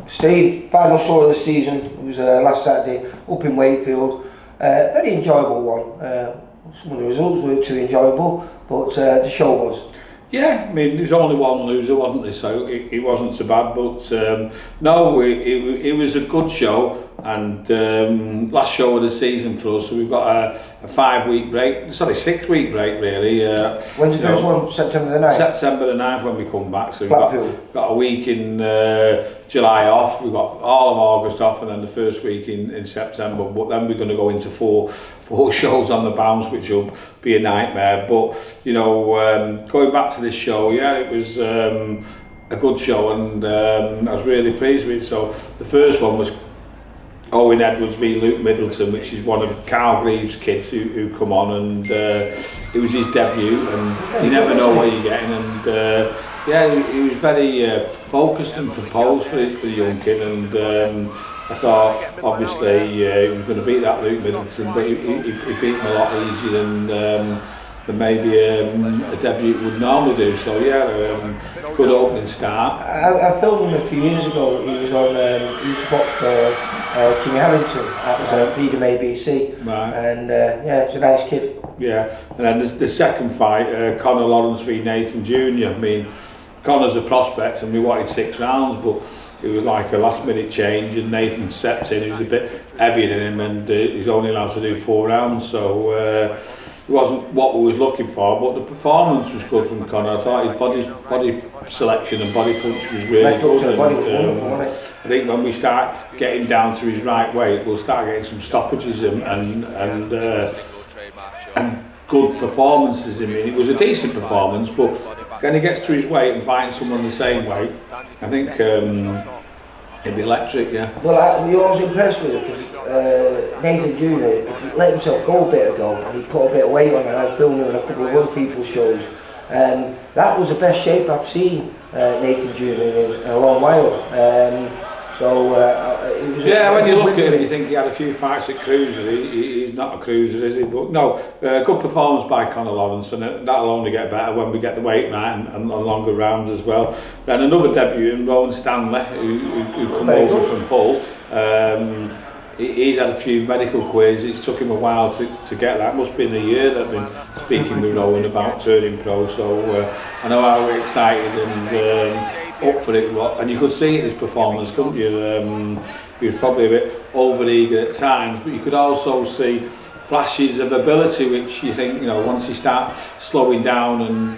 Steve, final show of the season. It was last Saturday up in Wakefield. Very enjoyable one. Some of the results weren't too enjoyable, but the show was. Yeah, I mean, there was only one loser, wasn't there? So it wasn't so bad. But no, it was a good show, and last show of the season for us. So we've got a 5-week break, sorry, 6-week break really. When's the first one? September the 9th? September the 9th when we come back. So we've got a week in July off. We've got all of August off, and then the first week in September. But then we're going to go into four shows on the bounce, which will be a nightmare. But you know, going back to this show, yeah, it was a good show, and I was really pleased with it. So the first one was Owen Edwards v Luke Middleton, which is one of Carl Greaves' kids who come on, and it was his debut, and you never know what you're getting. And yeah, he was very focused and composed for the young kid, and I thought obviously he was going to beat that Luke Middleton, but he beat him a lot easier than maybe a debut would normally do. So yeah, good opening start. I filmed him a few years ago. He was on he used to box for King Harrington at Freedom ABC, right. And yeah, he's a nice kid. Yeah, and then the second fight, Conor Lawrence v Nathan Jr. I mean, Conor's a prospect, and we wanted 6 rounds, but it was like a last minute change, and Nathan stepped in. He was a bit heavier than him, and he's only allowed to do 4 rounds, so it wasn't what we was looking for, but the performance was good from Conor. I thought his body selection and body punch was really good. And, I think when we start getting down to his right weight, we'll start getting some stoppages and good performances. I mean, it was a decent performance, but when he gets to his weight and finds someone the same weight, I think it'd be electric, yeah. Well, we were always impressed with it because Nathan Jr. let himself go a bit ago, and he put a bit of weight on, and I filmed him in a couple of other people's shows, and that was the best shape I've seen Nathan Jr. in a long while. So it was when you look at him, you think he had a few fights at cruiser. He's not a cruiser, is he? But no, good performance by Conor Lawrence, and that'll only get better when we get the weight right and longer rounds as well. Then another debut in Rowan Stanley, who come over from Hull. He's had a few medical queries. It took him a while to get that. Must be in the year that I've been speaking with Rowan about turning pro. So I know how we're excited and up for it, and you could see it in his performance, couldn't you? He was probably a bit over-eager at times, but you could also see flashes of ability, which you think, you know, once he starts slowing down and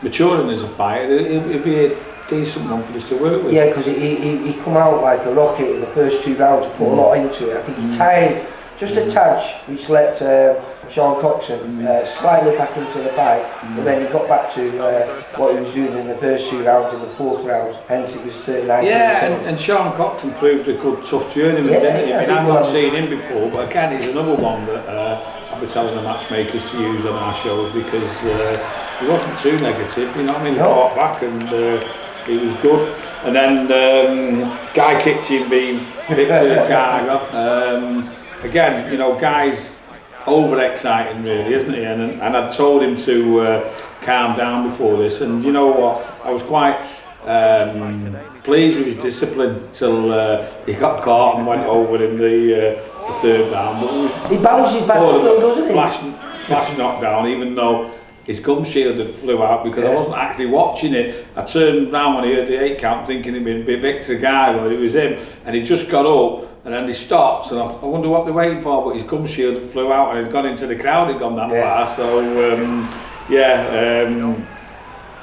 maturing as a fighter, it'd be a decent one for us to work with. Yeah, because he come out like a rocket in the first 2 rounds, put a lot into it. I think he tied just a touch, which let Sean Coxon slightly back into the fight, but then he got back to what he was doing in the first 2 rounds, in the 4th round, hence it was 39%. Yeah, and Sean Coxon proved a good tough journeyman, didn't he? I mean, I've not seen him before, but again, he's another one that I'll be telling the matchmakers to use on our shows, because he wasn't too negative, you know what I mean? He fought back, and he was good. And then Guy Kitchen being Victor Garger. Again, you know, Guy's over-exciting really, isn't he? And I told him to calm down before this, and you know what, I was quite pleased with his discipline till he got caught and went over in the 3rd round. But he bounces back though, doesn't he? Flash knockdown, even though his gum shield had flew out, because I wasn't actually watching it. I turned round when I heard the 8 count thinking it'd be Victor Guy, but it was him, and he just got up and then they stopped, and I wonder what they're waiting for, but his gum shield flew out and had gone into the crowd, he'd gone that far. So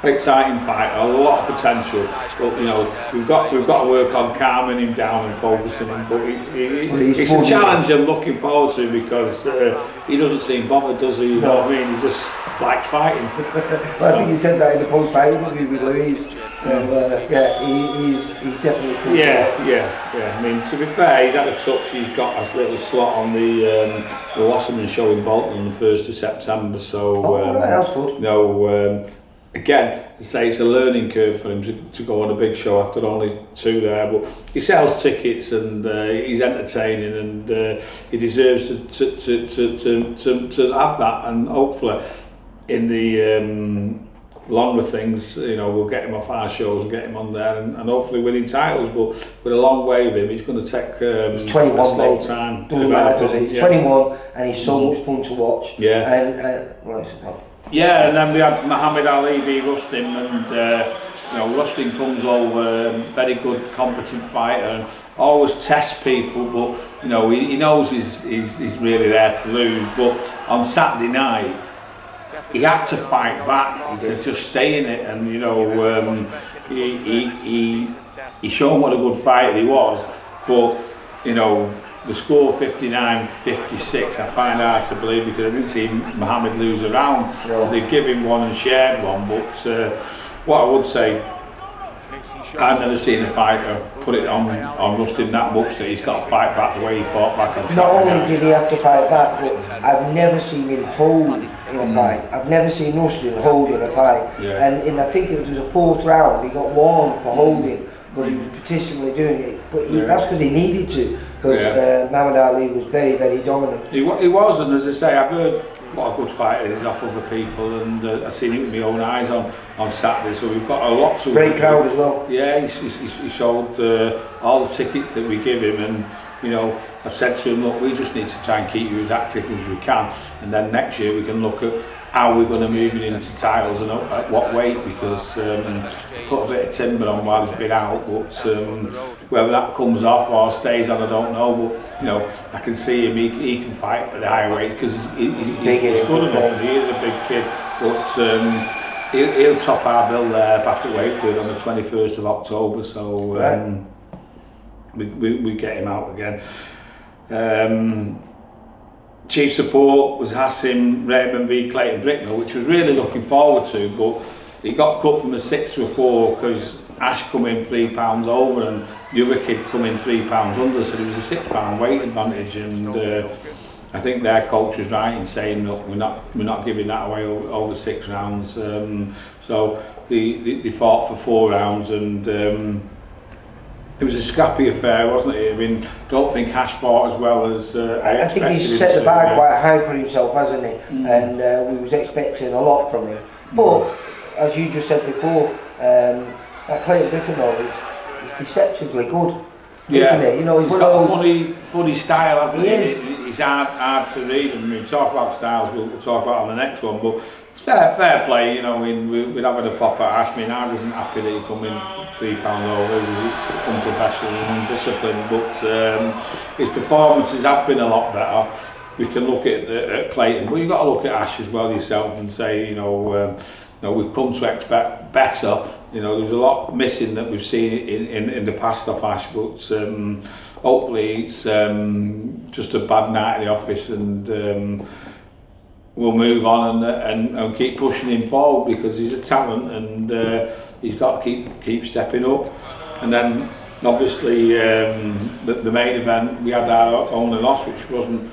exciting fight, a lot of potential, but you know, we've got to work on calming him down and focusing him, but it's a challenge I'm looking forward to, because he doesn't seem bothered, does he? You know what I mean? He just likes fighting. Well, I think he said that in the post-fight interview with Louise. He's definitely cool. Yeah. I mean, to be fair, he's had a touch. He's got a little slot on the Wasserman show in Bolton on the 1st of September. So that's good. You know, again, I say it's a learning curve for him to go on a big show after only 2 there, but he sells tickets, and he's entertaining, and he deserves to have that, and hopefully in the longer things, you know, we'll get him off our shows, we'll get him on there, and hopefully winning titles. But with a long way with him, he's going to take he's 21, a slow mate. time. Doesn't matter, does it? He's 21 and he's so much fun to watch. Yeah. Yeah, and then we had Muhammad Ali v Rustin, and you know, Rustin comes over, very good, competent fighter, and always tests people, but you know, he knows he's really there to lose. But on Saturday night, he had to fight back to just stay in it, and you know, he showed what a good fighter he was. But you know, the score 59-56, I find hard to believe, because I didn't see Muhammad lose a round. So they give him one and shared one. But what I would say, I've never seen a fighter put it on Rustin that much that he's got to fight back the way he fought back on Saturday. Not only did he have to fight back, but I've never seen him hold in a fight. I've never seen Rustin hold in a fight. Yeah. And I think it was the 4th round, he got warned for holding, but he was petitionally doing it. But that's because he needed to, because Muhammad Ali was very, very dominant. He was, and as I say, I've heard what a good fighter is off other people, and I've seen it with my own eyes on Saturday, so we've got a lot to... Great crowd as well. Yeah, he sold all the tickets that we give him, and you know, I've said to him, look, we just need to try and keep you as active as we can, and then next year we can look at how we're going to move it into titles and at what weight, because put a bit of timber on while he's been out, but whether that comes off or stays on, I don't know. But you know, I can see him, he can fight at the higher weight, because he's good enough, he is a big kid, but he'll top our bill there back at Wakefield on the 21st of October, so we get him out again. Chief support was Hassim Raymond v Clayton Brickman, which was really looking forward to, but he got cut from a 6 to a 4 because Ash come in £3 over and the other kid come in £3 under, so there was a £6 weight advantage, and I think their coach was right in saying, look, we're not giving that away over 6 rounds. So they fought for 4 rounds, and it was a scrappy affair, wasn't it? I mean, don't think Ash fought as well as I think he's set the bar quite high for himself, hasn't he? And we was expecting a lot from him. But as you just said before, that Clayton Brickman is deceptively good, isn't he? You know, he's got a funny style, hasn't he? He's hard to read, and we talk about styles, we'll talk about on the next one. But it's fair play, you know. We're having a pop at Ash. I mean, I wasn't happy that he come in £3 over. It's unprofessional and undisciplined, but his performances have been a lot better. We can look at Clayton, but you've got to look at Ash as well yourself and say, you know, we've come to expect better. You know, there's a lot missing that we've seen in the past off Ash, but hopefully it's just a bad night at the office, and we'll move on and keep pushing him forward, because he's a talent, and he's got to keep stepping up. And then obviously the main event, we had our only loss, which wasn't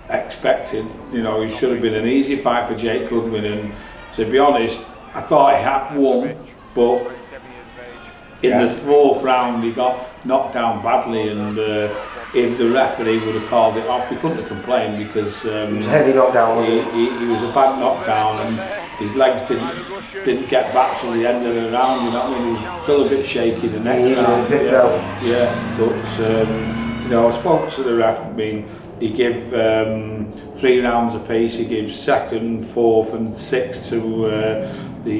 expected. You know, it should have been an easy fight for Jake Goodman, and to be honest, I thought he had won, but in the 4th round he got knocked down badly, and if the referee would have called it off, he couldn't have complained, because it was a heavy knockdown, he was a bad knockdown, and his legs didn't get back till the end of the round. You know what I mean? He was still a bit shaky the next round. But you know, I spoke to the ref. I mean, he gave 3 rounds apiece. He gave 2nd, 4th and 6th to the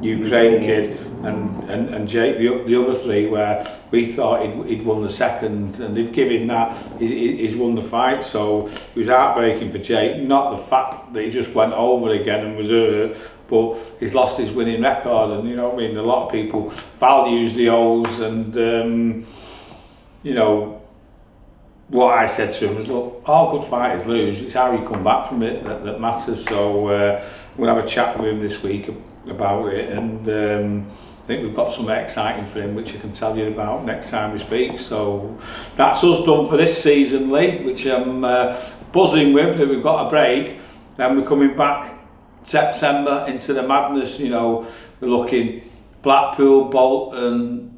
Ukraine kid, and Jake the other 3, where we thought he'd won the 2nd, and they've given that, he's won the fight. So it was heartbreaking for Jake, not the fact that he just went over again and was hurt, but he's lost his winning record. And you know what I mean, a lot of people values the O's, and you know, what I said to him was, look, all good fighters lose, it's how you come back from it that matters. So we'll have a chat with him this week about it, and I think we've got something exciting for him, which I can tell you about next time we speak. So that's us done for this season, Lee, which I'm buzzing with, that we've got a break. Then we're coming back September into the madness. You know, we're looking Blackpool, Bolton,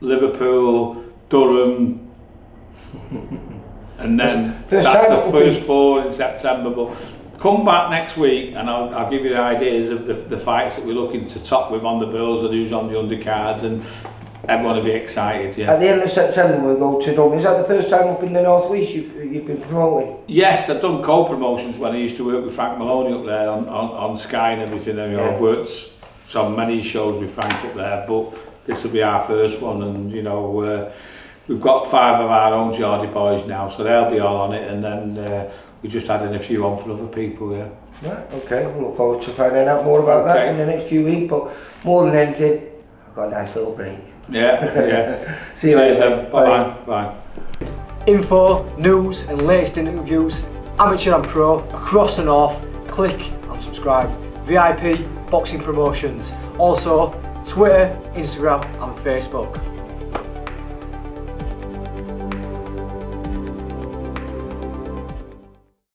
Liverpool, Durham, and then that's the first 4 in September. But come back next week and I'll give you the ideas of the fights that we're looking to top with on the bills and who's on the undercards, and everyone will be excited. Yeah. At the end of September we'll go to Dublin. Is that the first time up in the North West you've been promoting? Yes, I've done co-promotions when I used to work with Frank Maloney up there on Sky and everything. And, I've worked on many shows with Frank up there, but this will be our first one, and we've got 5 of our own Geordie boys now, so they'll be all on it, and then we just adding a few on for other people. Yeah. Right, okay, we'll look forward to finding out more about that in the next few weeks, but more than anything, I've got a nice little break. Yeah. See you later. Bye. Info, news and latest interviews, amateur and pro, across the north. Click and subscribe. VIP Boxing Promotions. Also Twitter, Instagram and Facebook.